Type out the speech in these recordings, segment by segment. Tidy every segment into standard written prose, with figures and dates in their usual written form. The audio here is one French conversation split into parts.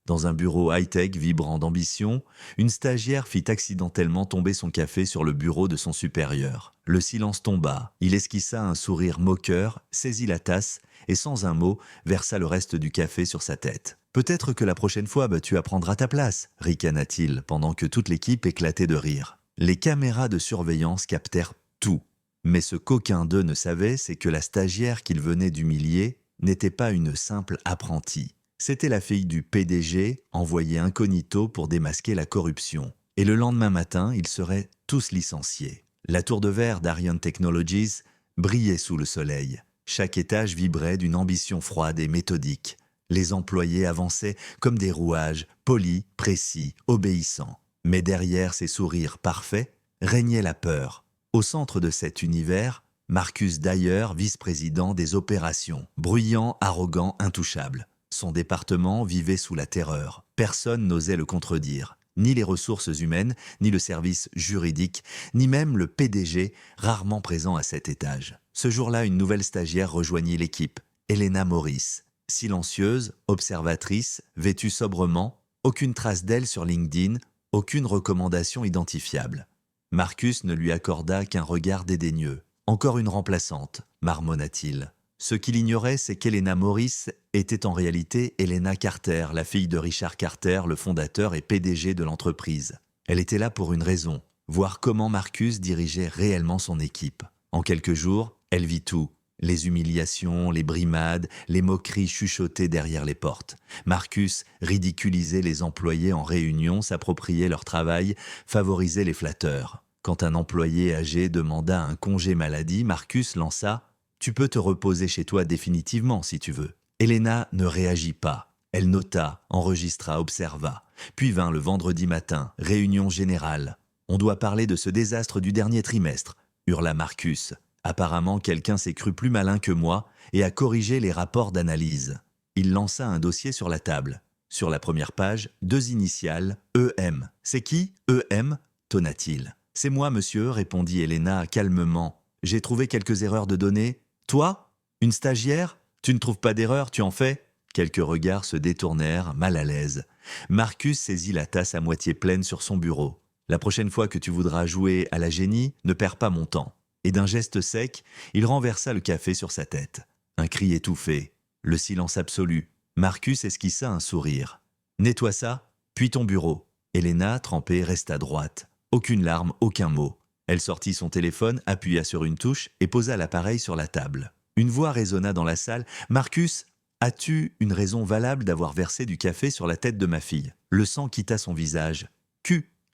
Dans un bureau high-tech vibrant d'ambition, une stagiaire fit accidentellement tomber son café sur le bureau de son supérieur. Le silence tomba, il esquissa un sourire moqueur, saisit la tasse et sans un mot, versa le reste du café sur sa tête. « Peut-être que la prochaine fois, tu apprendras ta place », ricana-t-il pendant que toute l'équipe éclatait de rire. Les caméras de surveillance captèrent tout. Mais ce qu'aucun d'eux ne savait, c'est que la stagiaire qu'il venait d'humilier n'était pas une simple apprentie. C'était la fille du PDG, envoyée incognito pour démasquer la corruption. Et le lendemain matin, ils seraient tous licenciés. La tour de verre d'Ariane Technologies brillait sous le soleil. Chaque étage vibrait d'une ambition froide et méthodique. Les employés avançaient comme des rouages, polis, précis, obéissants. Mais derrière ces sourires parfaits, régnait la peur. Au centre de cet univers, Marcus Dyer, vice-président des opérations, bruyant, arrogant, intouchable. Son département vivait sous la terreur. Personne n'osait le contredire. Ni les ressources humaines, ni le service juridique, ni même le PDG, rarement présent à cet étage. Ce jour-là, une nouvelle stagiaire rejoignit l'équipe, Elena Morris. Silencieuse, observatrice, vêtue sobrement, aucune trace d'elle sur LinkedIn, aucune recommandation identifiable. Marcus ne lui accorda qu'un regard dédaigneux. « Encore une remplaçante », marmonna-t-il. Ce qu'il ignorait, c'est qu'Elena Morris était en réalité Elena Carter, la fille de Richard Carter, le fondateur et PDG de l'entreprise. Elle était là pour une raison, voir comment Marcus dirigeait réellement son équipe. En quelques jours, elle vit tout. Les humiliations, les brimades, les moqueries chuchotées derrière les portes. Marcus ridiculisait les employés en réunion, s'appropriait leur travail, favorisait les flatteurs. Quand un employé âgé demanda un congé maladie, Marcus lança « Tu peux te reposer chez toi définitivement si tu veux ». Elena ne réagit pas. Elle nota, enregistra, observa. Puis vint le vendredi matin, réunion générale. « On doit parler de ce désastre du dernier trimestre », hurla Marcus. Apparemment, quelqu'un s'est cru plus malin que moi et a corrigé les rapports d'analyse. Il lança un dossier sur la table. Sur la première page, 2 initiales, EM. « C'est qui, EM » tonna-t-il. « C'est moi, monsieur », répondit Elena calmement. « J'ai trouvé quelques erreurs de données. Toi, une stagiaire? Tu ne trouves pas d'erreur, tu en fais ?» Quelques regards se détournèrent, mal à l'aise. Marcus saisit la tasse à moitié pleine sur son bureau. « La prochaine fois que tu voudras jouer à la génie, ne perds pas mon temps. » Et d'un geste sec, il renversa le café sur sa tête. Un cri étouffé, le silence absolu. Marcus esquissa un sourire. « Nettoie ça, puis ton bureau. » Elena, trempée, resta droite. Aucune larme, aucun mot. Elle sortit son téléphone, appuya sur une touche et posa l'appareil sur la table. Une voix résonna dans la salle. « Marcus, as-tu une raison valable d'avoir versé du café sur la tête de ma fille ?» Le sang quitta son visage. «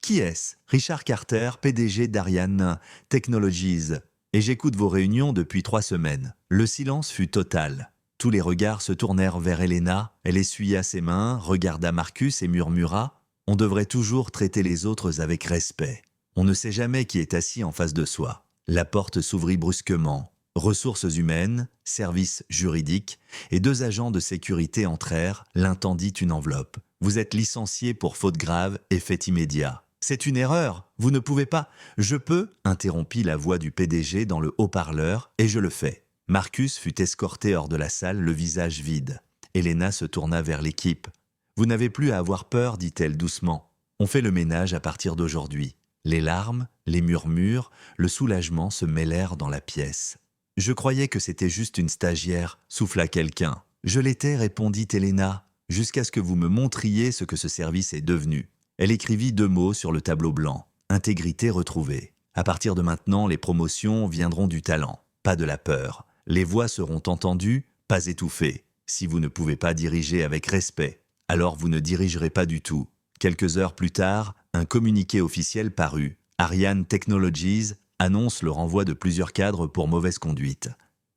Qui est-ce ? Richard Carter, PDG d'Ariane Technologies. Et j'écoute vos réunions depuis 3 semaines. » Le silence fut total. Tous les regards se tournèrent vers Elena. Elle essuya ses mains, regarda Marcus et murmura « On devrait toujours traiter les autres avec respect. On ne sait jamais qui est assis en face de soi. » La porte s'ouvrit brusquement. Ressources humaines, services juridiques et 2 agents de sécurité entrèrent. L'un tendit une enveloppe. « Vous êtes licencié pour faute grave, effet immédiat. » « C'est une erreur, vous ne pouvez pas. »« Je peux » interrompit la voix du PDG dans le haut-parleur, « et je le fais. » Marcus fut escorté hors de la salle, le visage vide. Elena se tourna vers l'équipe. « Vous n'avez plus à avoir peur, dit-elle doucement. On fait le ménage à partir d'aujourd'hui. » Les larmes, les murmures, le soulagement se mêlèrent dans la pièce. « Je croyais que c'était juste une stagiaire, » souffla quelqu'un. « Je l'étais, répondit Elena, jusqu'à ce que vous me montriez ce que ce service est devenu. » Elle écrivit 2 mots sur le tableau blanc. Intégrité retrouvée. À partir de maintenant, les promotions viendront du talent, pas de la peur. Les voix seront entendues, pas étouffées. Si vous ne pouvez pas diriger avec respect, alors vous ne dirigerez pas du tout. Quelques heures plus tard, un communiqué officiel parut. Ariane Technologies annonce le renvoi de plusieurs cadres pour mauvaise conduite.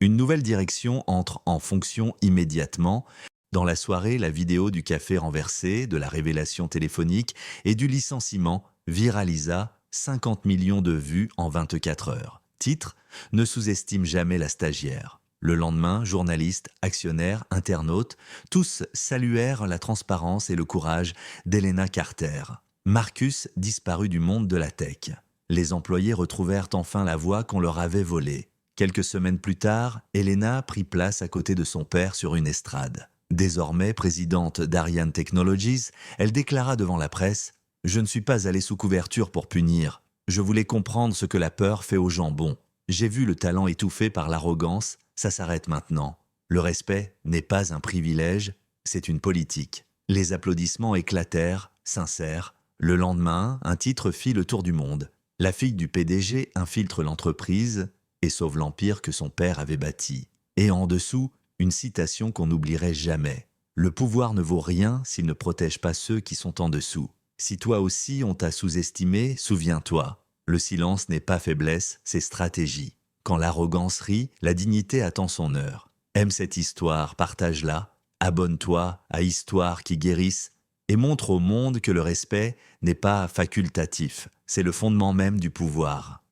Une nouvelle direction entre en fonction immédiatement. Dans la soirée, la vidéo du café renversé, de la révélation téléphonique et du licenciement viralisa 50 millions de vues en 24 heures. Titre : Ne sous-estime jamais la stagiaire. Le lendemain, journalistes, actionnaires, internautes, tous saluèrent la transparence et le courage d'Elena Carter. Marcus disparut du monde de la tech. Les employés retrouvèrent enfin la voix qu'on leur avait volée. Quelques semaines plus tard, Elena prit place à côté de son père sur une estrade. Désormais présidente d'Ariane Technologies, elle déclara devant la presse « Je ne suis pas allée sous couverture pour punir. Je voulais comprendre ce que la peur fait aux gens bons. J'ai vu le talent étouffé par l'arrogance, ça s'arrête maintenant. Le respect n'est pas un privilège, c'est une politique. » Les applaudissements éclatèrent, sincères. Le lendemain, un titre fit le tour du monde. La fille du PDG infiltre l'entreprise et sauve l'empire que son père avait bâti. Et en dessous, une citation qu'on n'oublierait jamais. Le pouvoir ne vaut rien s'il ne protège pas ceux qui sont en dessous. Si toi aussi on t'a sous-estimé, souviens-toi. Le silence n'est pas faiblesse, c'est stratégie. Quand l'arrogance rit, la dignité attend son heure. Aime cette histoire, partage-la. Abonne-toi à Histoires qui guérissent et montre au monde que le respect n'est pas facultatif, c'est le fondement même du pouvoir.